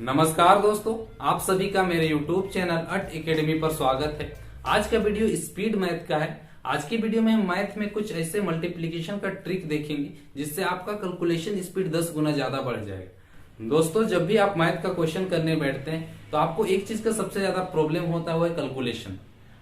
नमस्कार दोस्तों, आप सभी का मेरे YouTube चैनल अट एकेडमी पर स्वागत है। आज का वीडियो स्पीड मैथ का है। आज की वीडियो में हम मैथ में कुछ ऐसे मल्टीप्लिकेशन का ट्रिक देखेंगे जिससे आपका कैलकुलेशन स्पीड 10 गुना ज्यादा बढ़ जाएगा। दोस्तों, जब भी आप मैथ का क्वेश्चन करने बैठते हैं तो आपको एक चीज का सबसे ज्यादा प्रॉब्लम होता है, वो है कैलकुलेशन।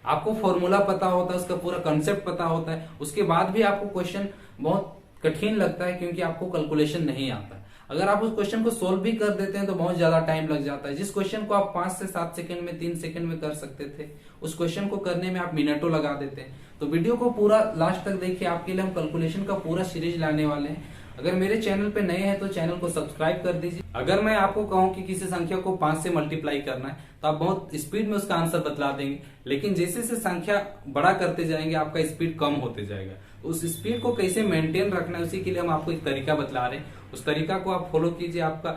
आपको फॉर्मूला पता होता है, उसका पूरा कंसेप्ट पता होता है, उसके बाद भी आपको क्वेश्चन बहुत कठिन लगता है क्योंकि आपको कैलकुलेशन नहीं आता है। अगर आप उस क्वेश्चन को सोल्व भी कर देते हैं तो बहुत ज्यादा टाइम लग जाता है। जिस क्वेश्चन को आप 5 से 7 सेकंड में, 3 सेकंड में कर सकते थे, उस क्वेश्चन को करने में आप मिनटों लगा देते हैं। तो वीडियो को पूरा लास्ट तक देखिए, आपके लिए हम कैलकुलेशन का पूरा सीरीज लाने वाले हैं। अगर मेरे चैनल पे नए हैं तो चैनल को सब्सक्राइब कर दीजिए। अगर मैं आपको कहूं कि किसी संख्या को 5 से मल्टीप्लाई करना है तो आप बहुत स्पीड में उसका आंसर बतला देंगे, लेकिन जैसे जैसे संख्या बड़ा करते जाएंगे आपका स्पीड कम होते जाएगा। उस स्पीड को कैसे मेंटेन रखना है, उसी के लिए हम आपको एक तरीका बतला रहे हैं। उस तरीका को आप फॉलो कीजिए। आपका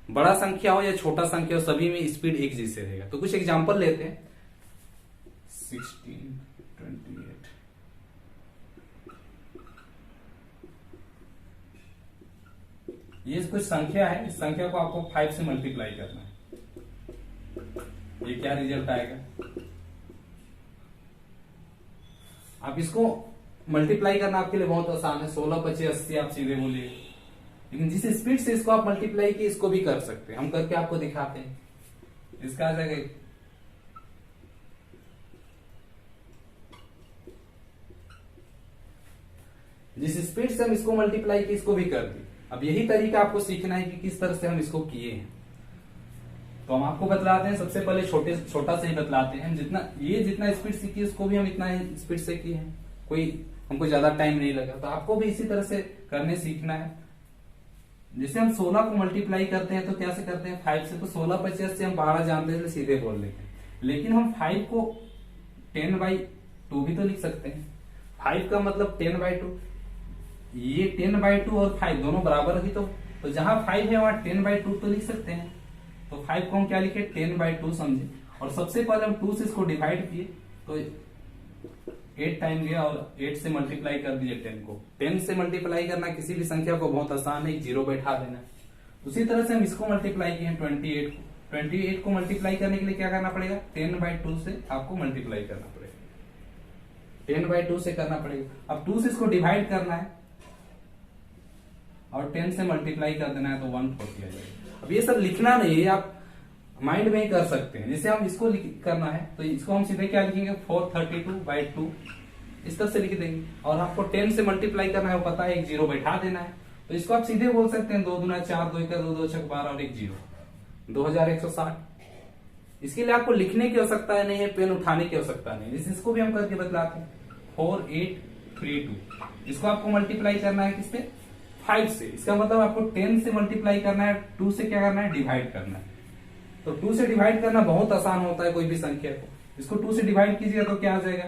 बड़ा संख्या हो या छोटा संख्या हो, सभी में स्पीड एक जैसे रहेगा। तो कुछ एग्जांपल लेते हैं। 16, 28, ये कुछ संख्या है। इस संख्या को आपको 5 से मल्टीप्लाई करना है। ये क्या रिजल्ट आएगा? आप इसको मल्टीप्लाई करना आपके लिए बहुत आसान है। 16, 25, 80 आप सीधे बोलिए, लेकिन जिस स्पीड से इसको आप मल्टीप्लाई किए इसको भी कर सकते हैं। हम करके आपको दिखाते हैं। इसका आ जाएगा, जिस स्पीड से हम इसको मल्टीप्लाई किए इसको भी कर दिए। अब यही तरीका आपको सीखना है कि किस तरह से हम इसको किए हैं। तो हम आपको बतलाते हैं। सबसे पहले छोटा से ही बतलाते हैं। जितना स्पीड से किए उसको भी हम इतना स्पीड से किए हैं। कोई हमको ज्यादा टाइम नहीं लगा। तो आपको भी इसी तरह से करने सीखना है। जैसे हम 16 को मल्टीप्लाई करते हैं तो क्या से करते हैं? 5 से। तो 16, 25 से हम 12 जानते हैं, सीधे बोल देते हैं। लेकिन हम 5 को 10/2 भी तो लिख सकते हैं। 5 का मतलब 10/2। ये 10/2 और 5 दोनों बराबर ही तो जहां 5 है वहां 10/2 तो लिख सकते हैं। तो 5 को हम क्या लिखे? 10/2 समझे। और सबसे पहले हम 2 से इसको डिवाइड किए तो 8 टाइम गया और 8 से मल्टीप्लाई कर दिए 10 को। 10 से मल्टीप्लाई करना किसी भी संख्या को बहुत आसान है, 0 बैठा देना। उसी तरह से हम इसको मल्टीप्लाई किए 28 को। 28 को मल्टीप्लाई करने के लिए क्या करना पड़ेगा? 10/2 से आपको मल्टीप्लाई करना पड़ेगा। 10/2 से करना पड़ेगा। अब 2 से इसको डिवाइड करना है और 10 से मल्टीप्लाई कर देना है तो 140 आ जाएगा। अब ये सब लिखना नहीं है, आप माइंड में ही कर सकते हैं। जैसे हम इसको करना है तो इसको हम सीधे क्या लिखेंगे? 432/2 इस तरह से लिख देंगे। और आपको 10 से मल्टीप्लाई करना है, वो पता है, एक 0 बैठा देना है। तो इसको आप सीधे बोल सकते हैं 2 दूना 4, 2 1 2 2 6 12 और एक 0, 2160। इसके लिए आपको लिखने की आवश्यकता नहीं है, पेन उठाने की आवश्यकता नहीं। जैसे इसको भी हम करके बतलाते हैं। 4832 इसको आपको मल्टीप्लाई करना है किससे? 5 से। इसका मतलब आपको 10 से मल्टीप्लाई करना है, 2 से क्या करना है? डिवाइड करना है। तो 2 से डिवाइड करना बहुत आसान होता है कोई भी संख्या को। इसको 2 से डिवाइड कीजिएगा तो क्या आ जाएगा?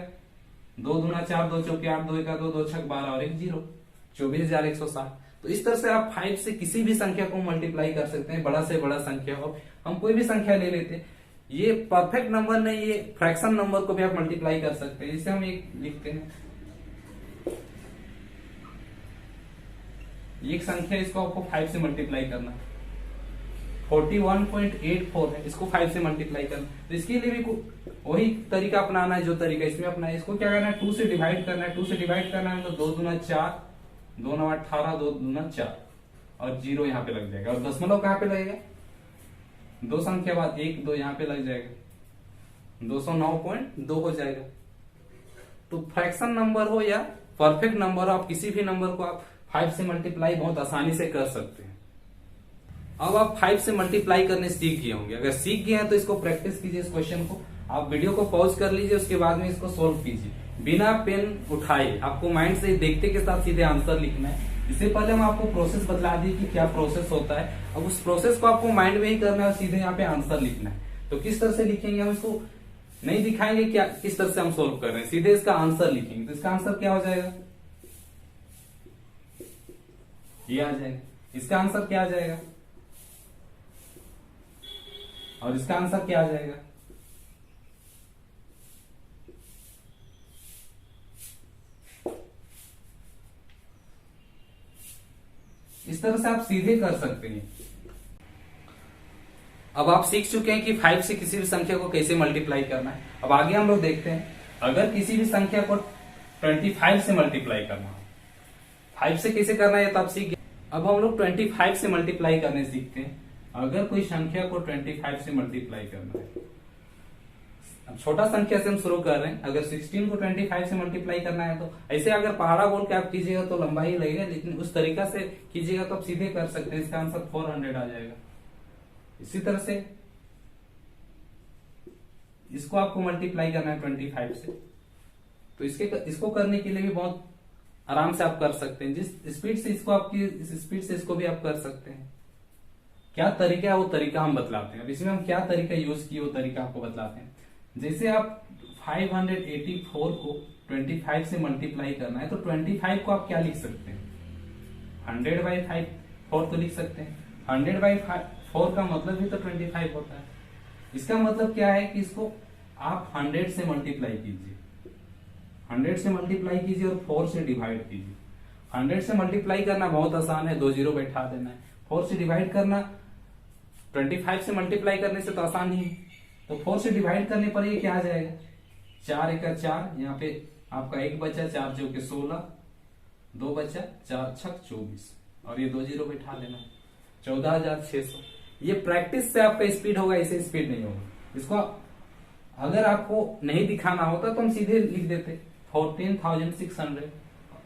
2 दूना 4, 2 चौके 8, 2 1 2 2 6 12 और एक 0, 24,160। तो इस तरह से आप 5 से किसी भी संख्या को मल्टीप्लाई कर सकते हैं, बड़ा से बड़ा संख्या हो। हम कोई भी संख्या ले लेते हैं। ये परफेक्ट नंबर नहीं, ये फ्रैक्शन नंबर को भी आप मल्टीप्लाई कर सकते हैं। इसे हम एक लिखते हैं, एक संख्या, इसको आपको 5 से मल्टीप्लाई करना है। 41.84 है, इसको 5 से मल्टीप्लाई करना। तो इसके लिए भी वही तरीका अपनाना है जो तरीका इसमें अपना है। इसको क्या करना है? 2 से डिवाइड करना है। 2 से डिवाइड करना है तो 2 दूना 4, 2 9 18, 2 दूना 4 और 0 यहाँ पे लग जाएगा। और दशमलव कहाँ पे लगेगा? 2 संख्या बाद 1 2 यहाँ पे लग जाएगा, 209.2 हो जाएगा। तो फ्रैक्शन नंबर हो या परफेक्ट नंबर हो, आप किसी भी नंबर को आप 5 से मल्टीप्लाई बहुत आसानी से कर सकते हैं। अब आप 5 से मल्टीप्लाई करने सीख गए होंगे। अगर सीख गए हैं तो इसको प्रैक्टिस कीजिए। इस क्वेश्चन को आप वीडियो को पॉज कर लीजिए, उसके बाद में इसको सोल्व कीजिए बिना पेन उठाए। आपको माइंड से देखते के साथ सीधे आंसर लिखना है। इससे पहले हम आपको प्रोसेस बतला दी कि क्या प्रोसेस होता है। अब उस प्रोसेस को आपको माइंड में ही करना है और सीधे यहाँ पे आंसर लिखना है। तो किस तरह से लिखेंगे? हम इसको नहीं दिखाएंगे क्या किस तरह से हम सोल्व कर रहे हैं, सीधे इसका आंसर लिखेंगे। तो इसका आंसर क्या हो जाएगा? ये आ जाएगा। इसका आंसर क्या आ जाएगा? और इसका आंसर क्या आ जाएगा? इस तरह से आप सीधे कर सकते हैं। अब आप सीख चुके हैं कि 5 से किसी भी संख्या को कैसे मल्टीप्लाई करना है। अब आगे हम लोग देखते हैं, अगर किसी भी संख्या को 25 से मल्टीप्लाई करना हो, 5 से कैसे करना है तो आप सीख गए। अब हम लोग 25 से मल्टीप्लाई करने सीखते हैं। अगर कोई संख्या को 25 से मल्टीप्लाई करना है, अब छोटा संख्या से हम शुरू कर रहे हैं। अगर 16 को 25 से मल्टीप्लाई करना है तो ऐसे अगर पहाड़ा बोल के आप कीजिएगा तो लंबा ही लगेगा, लेकिन उस तरीका से कीजिएगा तो आप सीधे कर सकते हैं। इसका आंसर 400 आ जाएगा। इसी तरह से इसको आपको मल्टीप्लाई करना है 25 से, तो इसको करने के लिए भी बहुत आराम से आप कर सकते हैं। जिस स्पीड से इसको आपकी इस स्पीड से इसको भी आप कर सकते हैं। क्या तरीका है वो तरीका हम बतलाते हैं। अब इसमें हम क्या तरीका यूज किए वो तरीका आपको बतलाते हैं। जैसे आप 584 को 25 से मल्टीप्लाई करना है तो 25 को आप क्या लिख सकते हैं, 100/4 तो लिख सकते हैं। 100/4 का मतलब भी तो 25 होता है। इसका मतलब क्या है कि इसको आप 100 से मल्टीप्लाई कीजिए, 100 से मल्टीप्लाई कीजिए और 4 से डिवाइड कीजिए। 100 से मल्टीप्लाई करना बहुत आसान है, 2 जीरो बैठा देना है। 4 से डिवाइड करना 25 से मल्टीप्लाई करने से तो आसान ही है। तो 4 से डिवाइड करने पर ये क्या आ जाएगा, 4 एका 4, यहाँ पे आपका 1 बचा, 4 चौके 16, 2 बचा, 4 छक 24 और ये 2 जीरो बैठा देना, 14,600। ये प्रैक्टिस से आपका स्पीड होगा, ऐसे स्पीड नहीं होगा। इसको अगर आपको नहीं दिखाना होता तो हम सीधे लिख देते 14,600।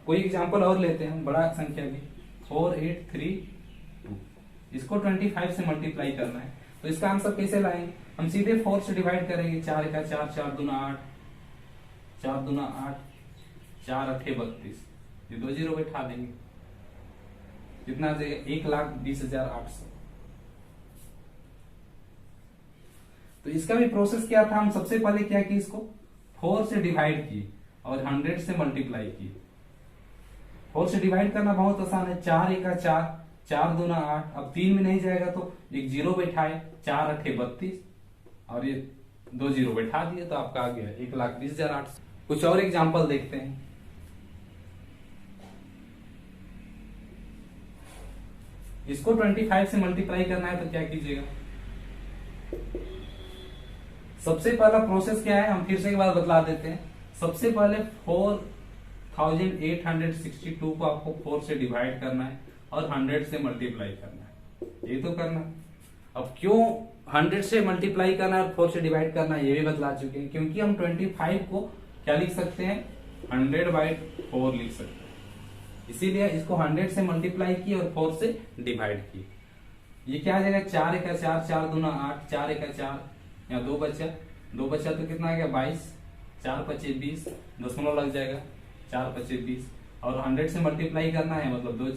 कोई एग्जांपल और लेते हैं, बड़ा संख्या भी 4832। इसको 25 से मल्टीप्लाई करना है तो इसका आंसर कैसे लाएंगे, हम सीधे 4 से डिवाइड करेंगे। 4 एका 4, 4 दूना 8, 4 दूना 8, 4 अठे 32, ये 2 जीरो बैठा देंगे। कितना आ जाएगा, 1,20,800। तो इसका भी प्रोसेस क्या था, हम सबसे पहले क्या किए, इसको 4 से डिवाइड किए और 100 से मल्टीप्लाई किए। 4 से डिवाइड करना बहुत आसान है। 4 एका 4, 4 दूना 8, अब 3 में नहीं जाएगा तो एक जीरो बैठाए, 4 अठे 32 और ये 2 जीरो बैठा दिए तो आपका आ गया 1,20,800। कुछ और एग्जाम्पल देखते हैं। इसको 25 से मल्टीप्लाई करना है तो क्या कीजिएगा, सबसे पहला प्रोसेस क्या है हम फिर से एक बार बतला देते हैं। सबसे पहले 4,862 को आपको 4 से डिवाइड करना है और 100 से मल्टीप्लाई करना है, ये तो करना। अब क्यों 100 से मल्टीप्लाई करना है और 4 से डिवाइड करना है ये भी बतला चुके हैं, क्योंकि हम 25 को क्या लिख सकते हैं, 100/4 लिख सकते हैं। इसीलिए इसको 100 से मल्टीप्लाई किए और 4 से डिवाइड किए। ये क्या आ जाएगा, 4 एका 4, 4 दूना 8, 4 एका 4, यहाँ 2 बचा, 2 बचा तो कितना आ गया 22, 4 पचे 20, दशमलव लग जाएगा, 4 पचे 20 और 100 से मल्टीप्लाई करना है मतलब 2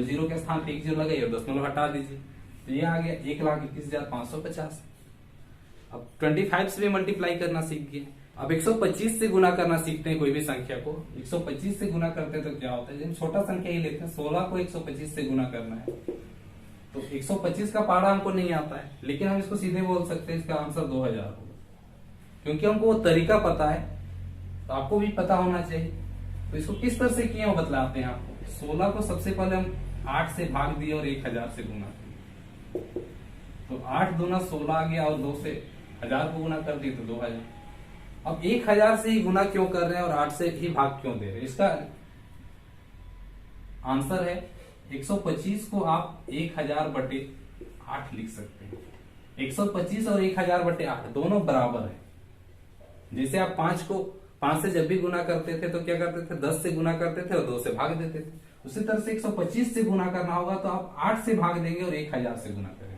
जीरो के स्थान पे 1 जीरो लगाइए और दशमलव हटा दीजिए तो ये आ गया 1,21,550। अब 25 से भी मल्टीप्लाई करना सीख गए। अब 125 से गुना करना सीखते हैं। कोई भी संख्या को 125 से गुना करते हैं तो क्या होता है, जब छोटा संख्या ही लेते हैं, 16 को 125 से गुना करना है तो 125 का पहाड़ा हमको नहीं आता है, लेकिन हम इसको सीधे बोल सकते हैं इसका आंसर 2000 होगा, क्योंकि हमको वो तरीका पता है। तो आपको भी पता होना चाहिए। तो इसको किस तरह से किए वो बतलाते हैं आपको। 16 को सबसे पहले हम 8 से भाग दिए और 1000 से गुना किया तो 8 दूना 16 आ गया और 2 से 1000 को गुना कर दिए तो 2000। अब 1000 से ही गुना क्यों कर रहे हैं और 8 से ही भाग क्यों दे रहे हैं, इसका आंसर है 125 को आप 1000/8 लिख सकते हैं। 125 और 1000/8 दोनों बराबर है। जैसे आप 5 से जब भी गुना करते थे तो क्या करते थे, 10 से गुना करते थे और 2 से भाग देते थे। उसी तरह से 125 से गुना करना होगा तो आप 8 से भाग देंगे और 1000 से गुना करेंगे।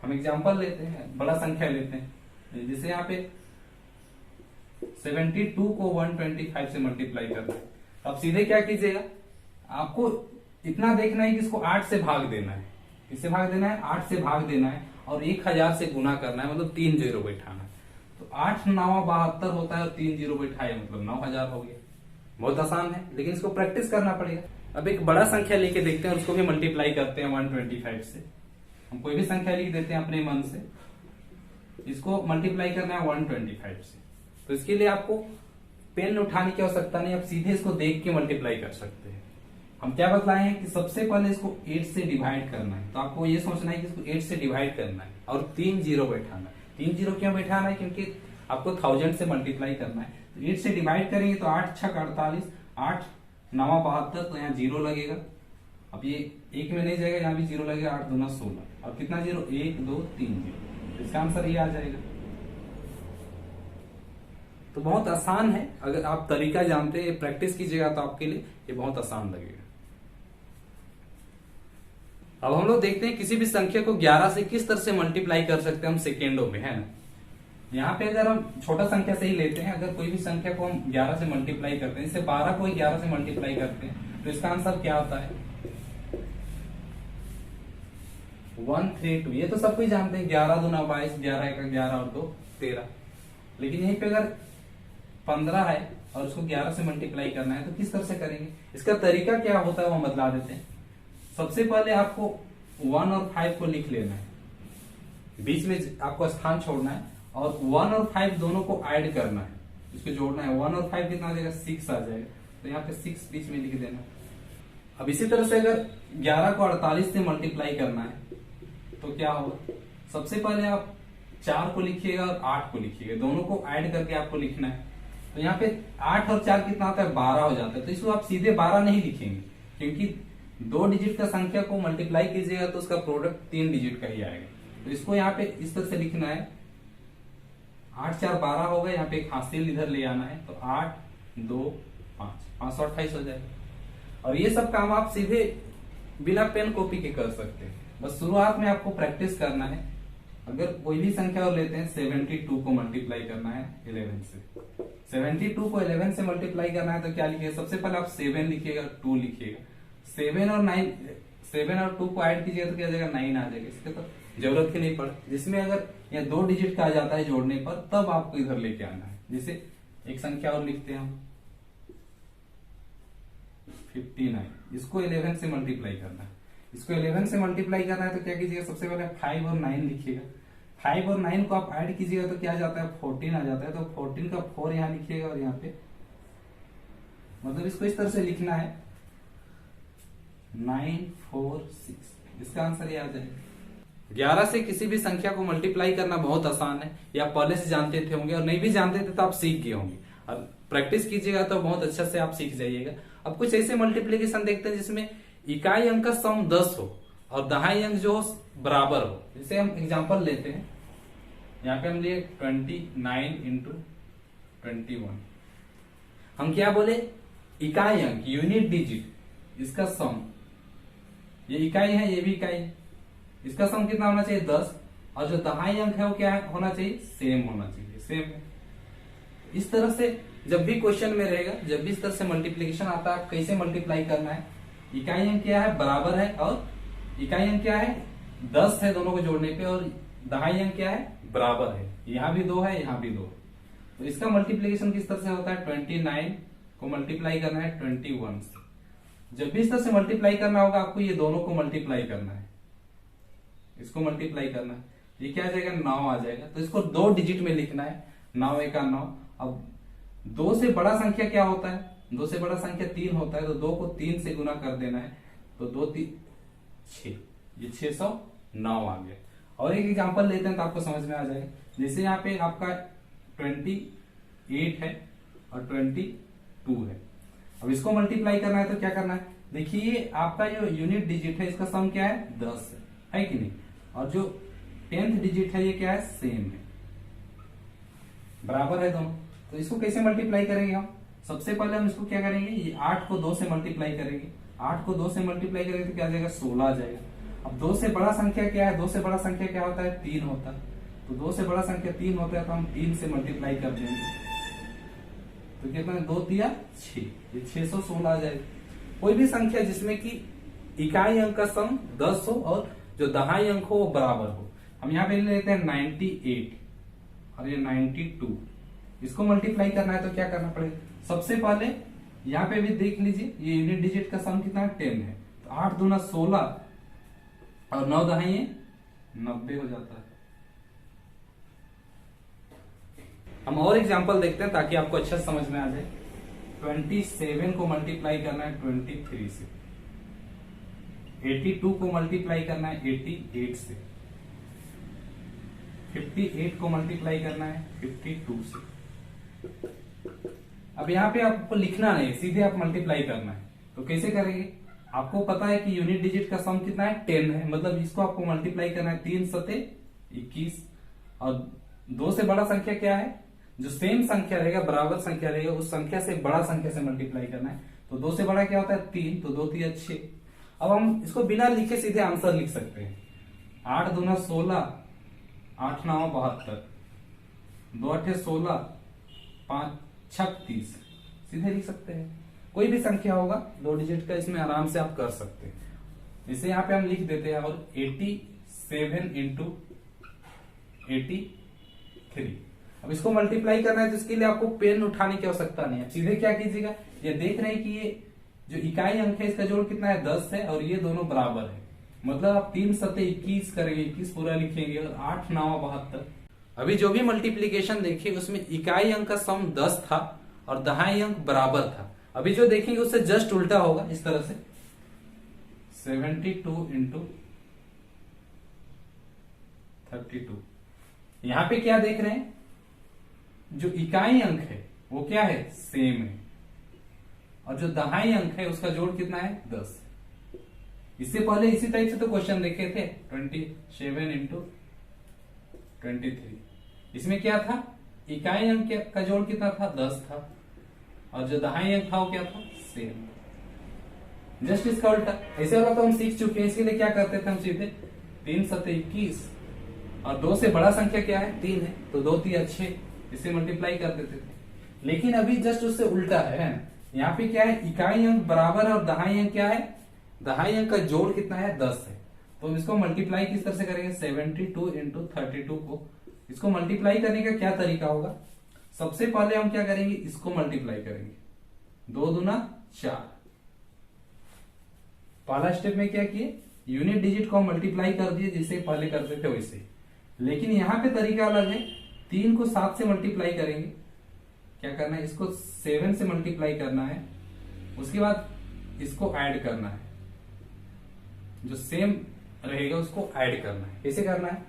हम एग्जांपल लेते हैं, बड़ा संख्या लेते हैं। जैसे यहाँ पे 72 को 125 से मल्टीप्लाई करना है। अब सीधे क्या कीजिएगा, आपको इतना देखना है कि इसको 8 से भाग देना है। किससे भाग देना है, 8 से भाग देना है और 1000 से गुना करना है, मतलब 3 जीरो बैठाना है। तो 8 9 72 होता है और 3 जीरो बैठाए मतलब 9000 हो गया। बहुत आसान है, लेकिन इसको प्रैक्टिस करना पड़ेगा। अब एक बड़ा संख्या लेके देखते हैं और उसको भी मल्टीप्लाई करते हैं 125 से। हम कोई भी संख्या लिख देते हैं अपने मन से, इसको मल्टीप्लाई करना है 125 से। तो इसके लिए आपको पेन उठाने की आवश्यकता नहीं, आप सीधे इसको देख के मल्टीप्लाई कर सकते हैं। हम क्या बतलाए हैं कि सबसे पहले इसको 8 से डिवाइड करना है। तो आपको ये सोचना है कि इसको 8 से डिवाइड करना है और 3 जीरो बैठाना है। 3 जीरो क्यों बैठाना है? क्योंकि आपको 1000 से मल्टीप्लाई करना है। तो 8 से डिवाइड करेंगे तो 8 छक 48, 8 9 72, तो यहाँ जीरो लगेगा। अब ये एक में नहीं जाएगा, यहाँ भी जीरो लगेगा, 8 दूना 16 और कितना जीरो, 1 2 3 जीरो। इसका आंसर ये आ जाएगा। तो बहुत आसान है, अगर आप तरीका जानते हैं, प्रैक्टिस कीजिएगा तो आपके लिए ये बहुत आसान लगेगा। अब हम लोग देखते हैं किसी भी संख्या को 11 से किस तरह से मल्टीप्लाई कर सकते हैं हम सेकेंडों में, है ना। यहाँ पे अगर हम छोटा संख्या से ही लेते हैं, अगर कोई भी संख्या को हम 11 से मल्टीप्लाई करते हैं, जैसे 12 को 11 से मल्टीप्लाई करते हैं, तो इसका आंसर क्या होता है 132। ये तो सब कोई जानते हैं, 11 दूना 22, 11 एक 11 और 2 13। लेकिन यहीं पे अगर 15 है और उसको 11 से मल्टीप्लाई करना है तो किस तरह से करेंगे? इसका तरीका क्या होता है वो बतला देते हैं। सबसे पहले आपको 1 और 5 को लिख लेना है, बीच में आपको स्थान छोड़ना है और 1 और 5 दोनों को ऐड करना है, इसको जोड़ना है। 1 और 5 कितना आ जाएगा, 6 आ जाएगा। तो यहाँ पे 6 बीच में लिख देना। अब इसी तरह से अगर 11 को 48 से मल्टीप्लाई करना है तो क्या होगा, सबसे पहले आप 4 को लिखिएगा और 8 को लिखिएगा, दोनों को ऐड करके आपको लिखना है। तो यहाँ पे 8 और 4 कितना होता है, 12 हो जाता है। तो इसको आप सीधे 12 नहीं लिखेंगे, क्योंकि 2 डिजिट का संख्या को मल्टीप्लाई कीजिएगा तो उसका प्रोडक्ट 3 डिजिट का ही आएगा। तो इसको यहाँ पे इस तरह से लिखना है, 8 4 12 होगा, यहाँ पे एक हासिल इधर ले आना है, तो 8 2 5 528 हो जाएगा। और ये सब काम आप सीधे बिना पेन कॉपी के कर सकते हैं। बस शुरुआत में आपको प्रैक्टिस करना है। अगर कोई भी संख्या और लेते हैं, 72 को मल्टीप्लाई करना है 11 से, 72 को 11 से मल्टीप्लाई करना है तो क्या लिखिएगा, सबसे पहले आप 7 लिखिएगा, 2 लिखिएगा, 7 और 9, 7 और 2 को ऐड कीजिएगा तो क्या आ जाएगा, 9 आ जाएगा। इसके तो जरूरत ही नहीं पड़ती। जिसमें अगर यह 2 डिजिट का आ जाता है जोड़ने पर, तब आपको इधर लेके आना है। जैसे एक संख्या और लिखते हैं हम 59, इसको 11 से मल्टीप्लाई करना है। इसको 11 से मल्टीप्लाई करना है तो क्या कीजिएगा, सबसे पहले 5 और 9 लिखिएगा, 5 और 9 को आप ऐड कीजिएगा तो क्या आ जाता है, 14 आ जाता है। तो 14 का 4 यहाँ लिखिएगा और यहाँ पे मतलब इसको इस तरह से लिखना है 946। इसका आंसर ये आ जाएगा। 11 से किसी भी संख्या को मल्टीप्लाई करना बहुत आसान है, या पहले से जानते थे होंगे, और नहीं भी जानते थे तो आप सीख गए होंगे। अब प्रैक्टिस कीजिएगा तो बहुत अच्छा से आप सीख जाइएगा। अब कुछ ऐसे मल्टीप्लीकेशन देखते हैं जिसमें इकाई अंक का सम 10 हो और दहाई अंक जो हो बराबर हो। जैसे हम एग्जांपल लेते हैं, यहाँ पे हम लिए 29 इंटू 21। हम क्या बोले, इकाई अंक यूनिट डिजिट, इसका सम, ये इकाई है ये भी इकाई है, इसका सम कितना होना चाहिए 10, और जो दहाई अंक है वो क्या होना चाहिए, सेम होना चाहिए, सेम है। इस तरह से जब भी क्वेश्चन में रहेगा, जब भी इस तरह से मल्टीप्लीकेशन आता है, कैसे मल्टीप्लाई करना है, इकाई अंक क्या है, बराबर है, और इकाई अंक क्या है 10 है दोनों को जोड़ने पे, और दहाई अंक क्या है, बराबर है। यहाँ भी 2 है, यहाँ भी 2 है। तो इसका मल्टीप्लीकेशन किस तरह से होता है, 29 को मल्टीप्लाई करना है 21 से। जब भी इस तरह से मल्टीप्लाई करना होगा आपको ये दोनों को मल्टीप्लाई करना है, इसको मल्टीप्लाई करना है, ये क्या आ जाएगा 9 आ जाएगा। तो इसको 2 डिजिट में लिखना है, 9 1 9। अब 2 से बड़ा संख्या क्या होता है, 2 से बड़ा संख्या 3 होता है, तो 2 को 3 से गुना कर देना है, तो 2 3 6, ये 609 आ गया। और एक एग्जांपल लेते हैं तो आपको समझ में आ जाएगा। जैसे यहाँ पे आपका 28 है और 22 है। अब इसको मल्टीप्लाई करना है तो क्या करना है, देखिए आपका जो यूनिट डिजिट है इसका सम क्या है 10 है कि नहीं, और जो 10th डिजिट है ये क्या है, सेम है, बराबर है दोनों। तो इसको कैसे मल्टीप्लाई करेंगे हम, सबसे पहले हम इसको क्या करेंगे, ये 8 को 2 से मल्टीप्लाई करेंगे, 8 को 2 से मल्टीप्लाई करेंगे तो क्या आ जाएगा 16 आ जाएगा। अब 2 से बड़ा संख्या क्या है, 2 से बड़ा संख्या क्या होता है 3 होता है, तो 2 से बड़ा संख्या 3 होता है, तो हम 3 से मल्टीप्लाई कर देंगे तो कितना 2 3 6, ये 616 आ जाएगा। कोई भी संख्या जिसमें कि इकाई अंक का सम 10 हो और जो दहाई अंक हो वो बराबर हो। हम यहाँ पे लेते हैं 98 और ये 92, इसको मल्टीप्लाई करना है तो क्या करना पड़ेगा, सबसे पहले यहाँ पे भी देख लीजिए ये यूनिट डिजिट का सम कितना है 10 है, तो 8 दूना 16 और 9 दहाई 90 हो जाता है। हम और एग्जांपल देखते हैं ताकि आपको अच्छा समझ में आ जाए। 27 को मल्टीप्लाई करना है 23 से, 82 को मल्टीप्लाई करना है 88 से, 58 को मल्टीप्लाई करना है 52 से। अब यहाँ पे आपको लिखना नहीं, सीधे आप मल्टीप्लाई करना है। तो कैसे करेंगे? आपको पता है कि यूनिट डिजिट का सम कितना है 10 है, मतलब इसको आपको मल्टीप्लाई करना है 3 सते 21, और 2 से बड़ा संख्या क्या है? जो सेम संख्या रहेगा, बराबर संख्या रहेगा, उस संख्या से बड़ा संख्या से मल्टीप्लाई करना है। तो 2 से बड़ा क्या होता है? 3, तो 2 3 6। अब हम इसको बिना लिखे सीधे आंसर लिख सकते हैं। 8 दूना 16, 8 9 72, 2 8 16, 5 36, सीधे लिख सकते हैं। कोई भी संख्या होगा 2 डिजिट का, इसमें आराम से आप कर सकते हैं। इसे यहाँ पे हम लिख देते हैं, और 87 इंटू 83। अब इसको मल्टीप्लाई करना है, तो इसके लिए आपको पेन उठाने की आवश्यकता नहीं है। सीधे क्या कीजिएगा, ये देख रहे हैं कि ये जो इकाई अंक है इसका जोड़ कितना है? 10 है, और ये दोनों बराबर है, मतलब आप 3 सते 21 करेंगे, 21 पूरा लिखेंगे, और 8 9 72। अभी जो भी मल्टीप्लीकेशन देखिए उसमें इकाई अंक का सम 10 था और दहाई अंक बराबर था। अभी जो देखेंगे उससे जस्ट उल्टा होगा, इस तरह से 72 इंटू 32। यहां पे क्या देख रहे हैं? जो इकाई अंक है वो क्या है? सेम है, और जो दहाई अंक है उसका जोड़ कितना है? 10। इससे पहले इसी टाइप से तो क्वेश्चन देखे थे, 27 इंटू 23। इसमें क्या था? इकाई अंक का जोड़ कितना था? 10 था, और जो दहाई अंक था वो क्या था? सेम। जस्ट इसका उल्टा। ऐसे वाला तो हम सीख चुके हैं, इसके लिए क्या करते थे हम? सीधे 3 सते 21, और 2 से बड़ा संख्या क्या है? 3 है, तो 2 3 6, इससे मल्टीप्लाई कर देते थे। लेकिन अभी जस्ट उससे उल्टा है। यहाँ पे क्या है? इकाई अंक बराबर है, और दहाई अंक क्या है? दहाई अंक का जोड़ कितना है? 10 है। तो इसको मल्टीप्लाई किस तरह से करेंगे? 72 इंटू 32 को। इसको मल्टीप्लाई करने का क्या तरीका होगा? सबसे पहले हम क्या करेंगे? इसको मल्टीप्लाई करेंगे, 2 दूना 4। पहला स्टेप में क्या किए? यूनिट डिजिट को मल्टीप्लाई कर दिए, जिसे पहले करते थे वैसे। लेकिन यहाँ पे तरीका अलग है। 3 को 7 से मल्टीप्लाई करेंगे। क्या करना है? इसको 7 से मल्टीप्लाई करना है, उसके बाद इसको ऐड करना है, जो सेम रहेगा उसको ऐड करना है। कैसे करना है?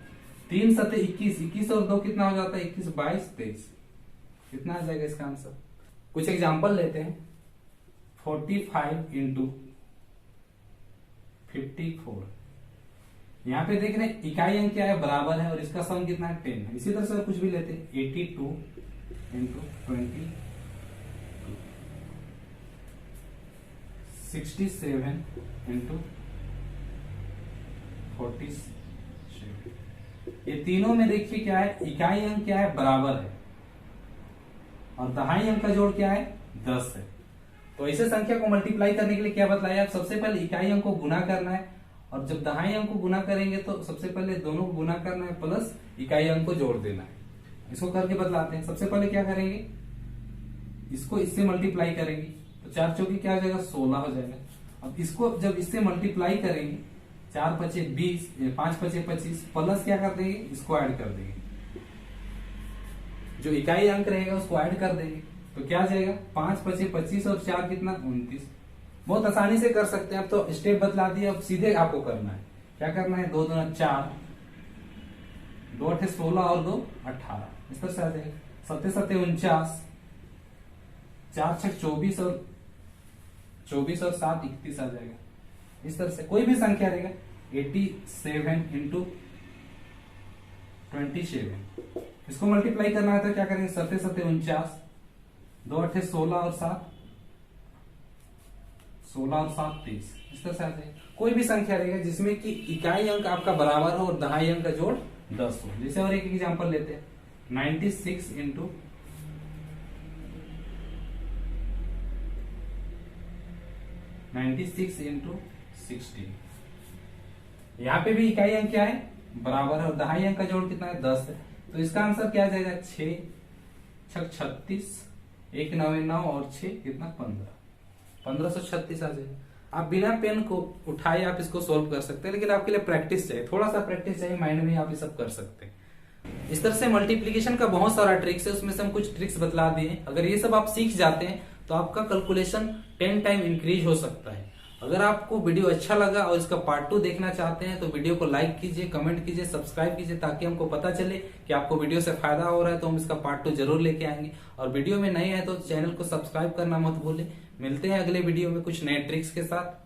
3 सते 21, 21 और 2 कितना हो जाता है? 21 22 23। कितना आ जाएगा इसका आंसर? कुछ एग्जांपल लेते हैं। 45 इंटू 54। यहाँ पे देख रहे हैं इकाई अंक क्या है? बराबर है, और इसका सम कितना है? 10 है। इसी तरह से कुछ भी लेते हैं। 82 इंटू 20, 67 इंटू 47। ये तीनों में देखिए क्या है? इकाई अंक क्या है? बराबर है, और दहाई अंक का जोड़ क्या है? 10 है। तो ऐसे संख्या को मल्टीप्लाई करने के लिए क्या बतलाया? आप सबसे पहले इकाई अंक को गुना करना है, और जब दहाई अंक को गुना करेंगे तो सबसे पहले दोनों को गुना करना है, प्लस इकाई अंक को जोड़ देना है। इसको करके बतलाते हैं। सबसे पहले क्या करेंगे? इसको इससे मल्टीप्लाई करेंगे, तो 4 चौकी क्या हो जाएगा? 16 हो जाएगा। अब इसको जब इससे मल्टीप्लाई करेंगे, 4 5 20, 5 5 25, प्लस क्या कर देंगे? इसको ऐड कर देंगे, जो इकाई अंक रहेगा उसको ऐड कर देंगे, तो क्या आ जाएगा? 5 5 25 और 4 कितना? 29। बहुत आसानी से कर सकते हैं। अब तो स्टेप बतला दिए, अब सीधे आपको करना है। क्या करना है? 2 दूना 4, 2 8 16 और 2 18, इस तरह से आ जाएगा। 7 7 49, 4 6 24 और 7 31 आ जाएगा। इस तरह से कोई भी संख्या रहेगा। 87 इंटू 27, इसको मल्टीप्लाई करना है तो क्या करेंगे? 7 7 49, 2 8 16 और 7 23, इस तरह से आ जाएगा। कोई भी संख्या रहेगा जिसमें कि इकाई अंक आपका बराबर हो और दहाई अंक का जोड़ 10 हो। जैसे और एक एग्जांपल लेते हैं। 96 इंटू 16। यहाँ पे भी इकाई अंक क्या है? बराबर है, और दहाई अंक का जोड़ कितना है? 10 है। तो इसका आंसर क्या आ जाएगा? 6 6 36, 1 9 9 और 6 कितना? 1536 आ जाएगा। आप बिना पेन को उठाए आप इसको सोल्व कर सकते हैं, लेकिन आपके लिए प्रैक्टिस चाहिए, थोड़ा सा प्रैक्टिस चाहिए, माइंड में आप ये सब कर सकते हैं। इस तरह से मल्टीप्लीकेशन का बहुत सारा ट्रिक्स है, उसमें से हम कुछ ट्रिक्स बतला दिए। अगर ये सब आप सीख जाते हैं तो आपका कैलकुलेशन 10 टाइम इंक्रीज हो सकता है। अगर आपको वीडियो अच्छा लगा और इसका पार्ट 2 देखना चाहते हैं तो वीडियो को लाइक कीजिए, कमेंट कीजिए, सब्सक्राइब कीजिए, ताकि हमको पता चले कि आपको वीडियो से फायदा हो रहा है, तो हम इसका पार्ट 2 जरूर लेके आएंगे। और वीडियो में नए हैं तो चैनल को सब्सक्राइब करना मत भूलें। मिलते हैं अगले वीडियो में कुछ नए ट्रिक्स के साथ।